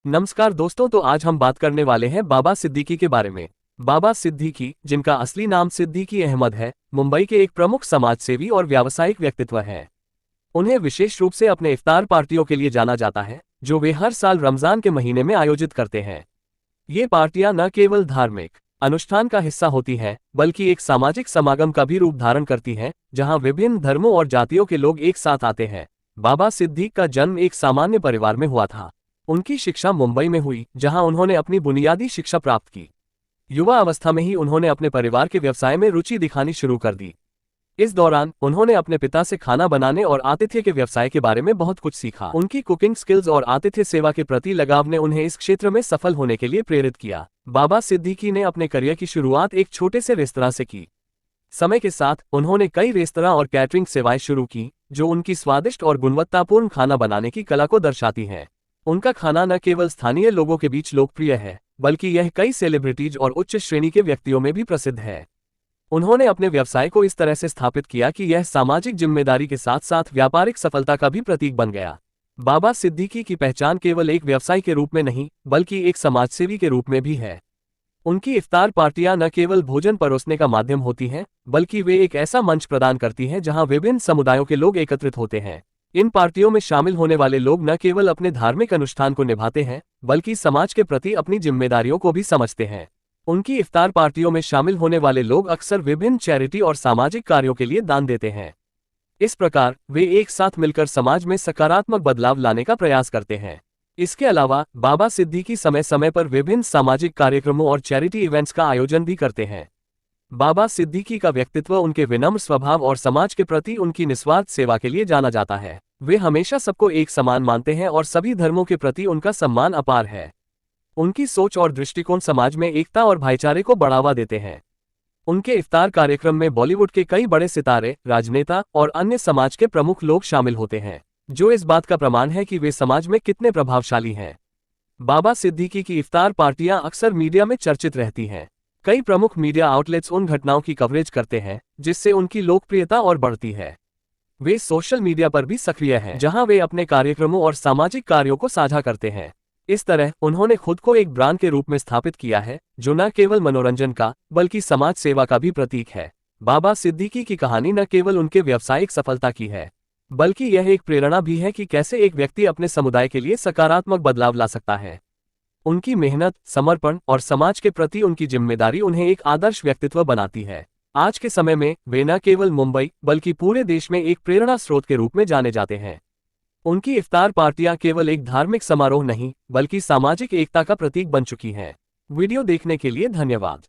नमस्कार दोस्तों, तो आज हम बात करने वाले हैं बाबा सिद्दीकी के बारे में। बाबा सिद्दीकी, जिनका असली नाम सिद्दीकी अहमद है, मुंबई के एक प्रमुख समाजसेवी और व्यावसायिक व्यक्तित्व हैं। उन्हें विशेष रूप से अपने इफ्तार पार्टियों के लिए जाना जाता है, जो वे हर साल रमजान के महीने में आयोजित करते हैं। ये पार्टियां न केवल धार्मिक अनुष्ठान का हिस्सा होती हैं, बल्कि एक सामाजिक समागम का भी रूप धारण करती हैं, जहां विभिन्न धर्मों और जातियों के लोग एक साथ आते हैं। बाबा सिद्दीक का जन्म एक सामान्य परिवार में हुआ था। उनकी शिक्षा मुंबई में हुई, जहां उन्होंने अपनी बुनियादी शिक्षा प्राप्त की। युवा अवस्था में ही उन्होंने अपने परिवार के व्यवसाय में रुचि दिखानी शुरू कर दी। इस दौरान उन्होंने अपने पिता से खाना बनाने और आतिथ्य के व्यवसाय के बारे में बहुत कुछ सीखा। उनकी कुकिंग स्किल्स और आतिथ्य सेवा के प्रति लगाव ने उन्हें इस क्षेत्र में सफल होने के लिए प्रेरित किया। बाबा सिद्दीकी ने अपने करियर की शुरुआत एक छोटे से रेस्तरां से की। समय के साथ उन्होंने कई रेस्तरां और कैटरिंग सेवाएं शुरू की, जो उनकी स्वादिष्ट और गुणवत्तापूर्ण खाना बनाने की कला को दर्शाती हैं। उनका खाना न केवल स्थानीय लोगों के बीच लोकप्रिय है, बल्कि यह कई सेलिब्रिटीज और उच्च श्रेणी के व्यक्तियों में भी प्रसिद्ध है। उन्होंने अपने व्यवसाय को इस तरह से स्थापित किया कि यह सामाजिक जिम्मेदारी के साथ साथ व्यापारिक सफलता का भी प्रतीक बन गया। बाबा सिद्दीकी की पहचान केवल एक व्यवसाय के रूप में नहीं, बल्कि एक समाजसेवी के रूप में भी है। उनकी इफ्तार पार्टियां न केवल भोजन परोसने का माध्यम होती हैं, बल्कि वे एक ऐसा मंच प्रदान करती हैं जहां विभिन्न समुदायों के लोग एकत्रित होते हैं। इन पार्टियों में शामिल होने वाले लोग न केवल अपने धार्मिक अनुष्ठान को निभाते हैं, बल्कि समाज के प्रति अपनी जिम्मेदारियों को भी समझते हैं। उनकी इफ्तार पार्टियों में शामिल होने वाले लोग अक्सर विभिन्न चैरिटी और सामाजिक कार्यों के लिए दान देते हैं। इस प्रकार वे एक साथ मिलकर समाज में सकारात्मक बदलाव लाने का प्रयास करते हैं। इसके अलावा बाबा सिद्दीकी समय समय पर विभिन्न सामाजिक कार्यक्रमों और चैरिटी इवेंट्स का आयोजन भी करते हैं। बाबा सिद्दीकी का व्यक्तित्व उनके विनम्र स्वभाव और समाज के प्रति उनकी निस्वार्थ सेवा के लिए जाना जाता है। वे हमेशा सबको एक समान मानते हैं और सभी धर्मों के प्रति उनका सम्मान अपार है। उनकी सोच और दृष्टिकोण समाज में एकता और भाईचारे को बढ़ावा देते हैं। उनके इफ्तार कार्यक्रम में बॉलीवुड के कई बड़े सितारे, राजनेता और अन्य समाज के प्रमुख लोग शामिल होते हैं, जो इस बात का प्रमाण है कि वे समाज में कितने प्रभावशाली हैं। बाबा सिद्दीकी की इफ्तार पार्टियां अक्सर मीडिया में चर्चित रहती हैं। कई प्रमुख मीडिया आउटलेट्स उन घटनाओं की कवरेज करते हैं, जिससे उनकी लोकप्रियता और बढ़ती है। वे सोशल मीडिया पर भी सक्रिय हैं, जहां वे अपने कार्यक्रमों और सामाजिक कार्यों को साझा करते हैं। इस तरह उन्होंने खुद को एक ब्रांड के रूप में स्थापित किया है, जो न केवल मनोरंजन का, बल्कि समाज सेवा का भी प्रतीक है। बाबा सिद्दीकी की कहानी न केवल उनके व्यावसायिक सफलता की है, बल्कि यह एक प्रेरणा भी है कि कैसे एक व्यक्ति अपने समुदाय के लिए सकारात्मक बदलाव ला सकता है। उनकी मेहनत, समर्पण और समाज के प्रति उनकी जिम्मेदारी उन्हें एक आदर्श व्यक्तित्व बनाती है। आज के समय में वे न केवल मुंबई, बल्कि पूरे देश में एक प्रेरणा स्रोत के रूप में जाने जाते हैं। उनकी इफ्तार पार्टियां केवल एक धार्मिक समारोह नहीं, बल्कि सामाजिक एकता का प्रतीक बन चुकी हैं। वीडियो देखने के लिए धन्यवाद।